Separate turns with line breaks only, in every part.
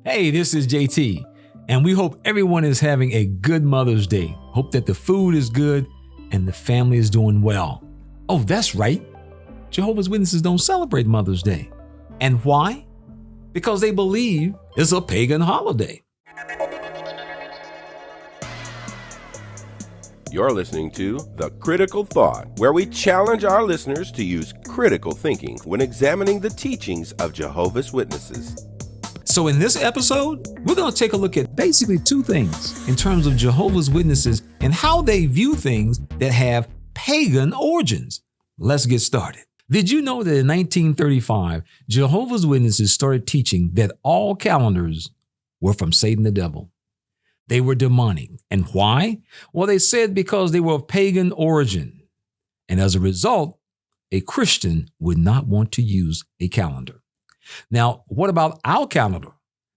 Hey, this is JT, and we hope everyone is having a good Mother's Day. Hope that the food is good and the family is doing well. Oh, that's right. Jehovah's Witnesses don't celebrate Mother's Day. And why? Because they believe it's a pagan holiday.
You're listening to The Critical Thought, where we challenge our listeners to use critical thinking when examining the teachings of Jehovah's Witnesses.
So in this episode, we're going to take a look at basically two things in terms of Jehovah's Witnesses and how they view things that have pagan origins. Let's get started. Did you know that in 1935, Jehovah's Witnesses started teaching that all calendars were from Satan the devil? They were demonic. And why? Well, they said because they were of pagan origin. And as a result, a Christian would not want to use a calendar. Now, what about our calendar?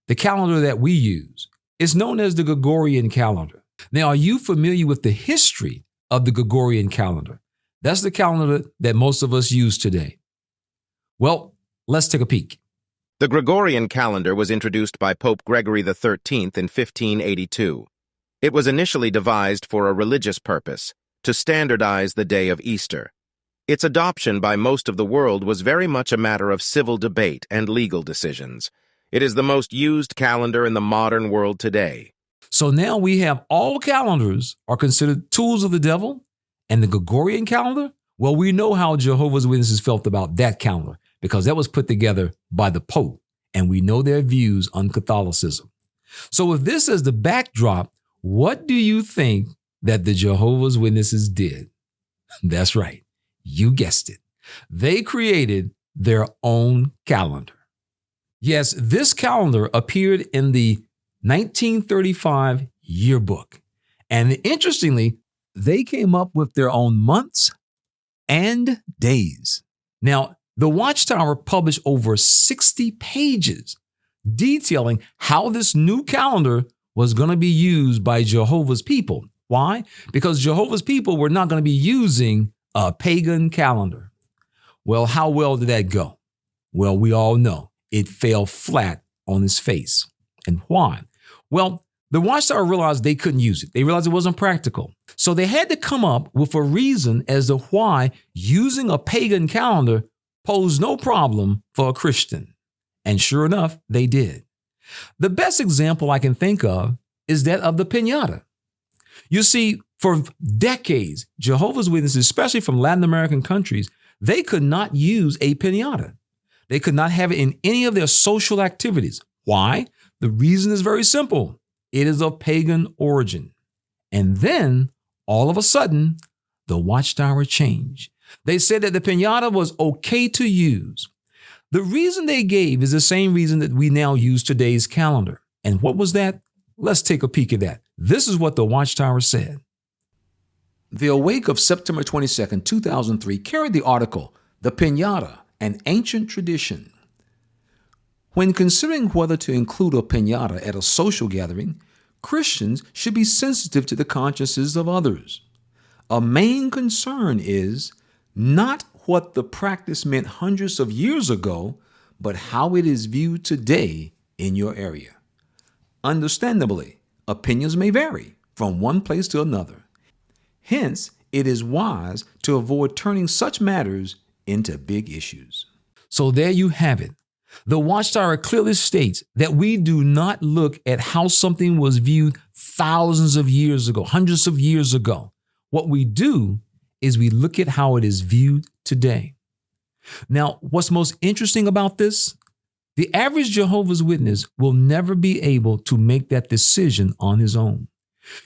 The calendar that we use is known as the Gregorian Calendar. Now, are you familiar with the history of the Gregorian Calendar? That's the calendar that most of us use today. Well, let's take a peek.
The Gregorian calendar was introduced by Pope Gregory XIII in 1582. It was initially devised for a religious purpose, to standardize the day of Easter. Its adoption by most of the world was very much a matter of civil debate and legal decisions. It is the most used calendar in the modern world today.
So now we have all calendars are considered tools of the devil, and the Gregorian calendar, well, we know how Jehovah's Witnesses felt about that calendar because that was put together by the Pope, and we know their views on Catholicism. So with this as the backdrop, what do you think that the Jehovah's Witnesses did? That's right. You guessed it. They created their own calendar. Yes, this calendar appeared in the 1935 yearbook. And interestingly, they came up with their own months and days. Now, the Watchtower published over 60 pages detailing how this new calendar was going to be used by Jehovah's people. Why? Because Jehovah's people were not going to be using a pagan calendar. Well, how well did that go? Well, we all know it fell flat on its face. And why? Well, the Watchtower realized they couldn't use it. They realized it wasn't practical. So they had to come up with a reason as to why using a pagan calendar posed no problem for a Christian. And sure enough, they did. The best example I can think of is that of the piñata. You see, for decades, Jehovah's Witnesses, especially from Latin American countries, they could not use a piñata. They could not have it in any of their social activities. Why? The reason is very simple. It is of pagan origin. And then, all of a sudden, the Watchtower changed. They said that the piñata was okay to use. The reason they gave is the same reason that we now use today's calendar. And what was that? Let's take a peek at that. This is what the Watchtower said. The Awake of September 22nd, 2003 carried the article, The Piñata, an Ancient Tradition. When considering whether to include a piñata at a social gathering, Christians should be sensitive to the consciences of others. A main concern is not what the practice meant hundreds of years ago, but how it is viewed today in your area. Understandably, opinions may vary from one place to another. Hence, it is wise to avoid turning such matters into big issues. So there you have it. The Watchtower clearly states that we do not look at how something was viewed thousands of years ago, hundreds of years ago. What we do is we look at how it is viewed today. Now, what's most interesting about this? The average Jehovah's Witness will never be able to make that decision on his own.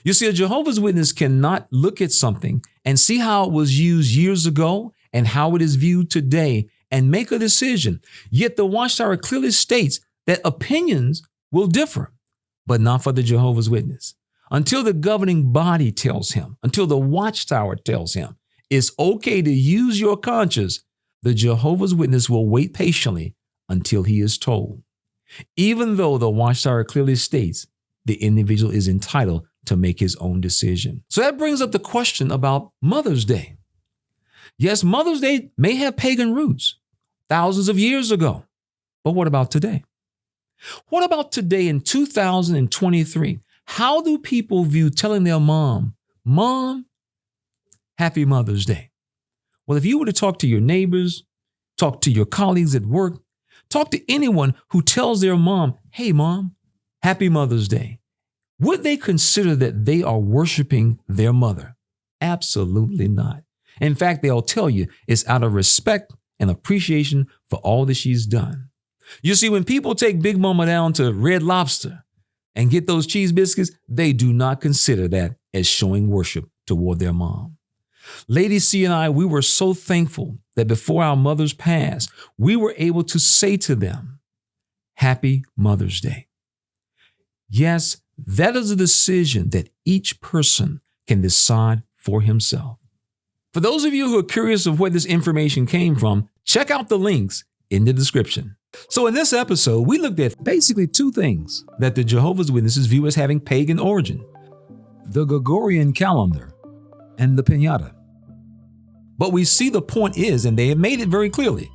You see, a Jehovah's Witness cannot look at something and see how it was used years ago and how it is viewed today and make a decision. Yet the Watchtower clearly states that opinions will differ, but not for the Jehovah's Witness. Until the governing body tells him, until the Watchtower tells him, it's okay to use your conscience, the Jehovah's Witness will wait patiently until he is told. Even though the Watchtower clearly states the individual is entitled to make his own decision. So that brings up the question about Mother's Day. Yes, Mother's Day may have pagan roots thousands of years ago, but what about today? What about today in 2023? How do people view telling their mom, Happy Mother's Day? Well, if you were to talk to your neighbors, talk to your colleagues at work, talk to anyone who tells their mom, hey, Mom, Happy Mother's Day, would they consider that they are worshiping their mother? Absolutely not. In fact, they'll tell you it's out of respect and appreciation for all that she's done. You see, when people take Big Mama down to Red Lobster and get those cheese biscuits, they do not consider that as showing worship toward their mom. Lady C and I, we were so thankful that before our mothers passed, we were able to say to them, Happy Mother's Day. Yes, that is a decision that each person can decide for himself. For those of you who are curious of where this information came from, check out the links in the description. So in this episode, we looked at basically two things that the Jehovah's Witnesses view as having pagan origin: the Gregorian Calendar and the piñata. But we see the point is, and they have made it very clearly,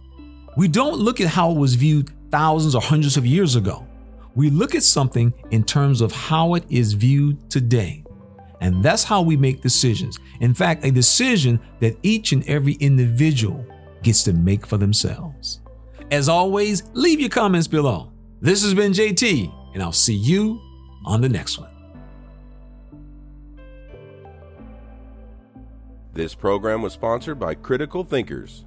we don't look at how it was viewed thousands or hundreds of years ago. We look at something in terms of how it is viewed today. And that's how we make decisions. In fact, a decision that each and every individual gets to make for themselves. As always, leave your comments below. This has been JT, and I'll see you on the next one.
This program was sponsored by Critical Thinkers.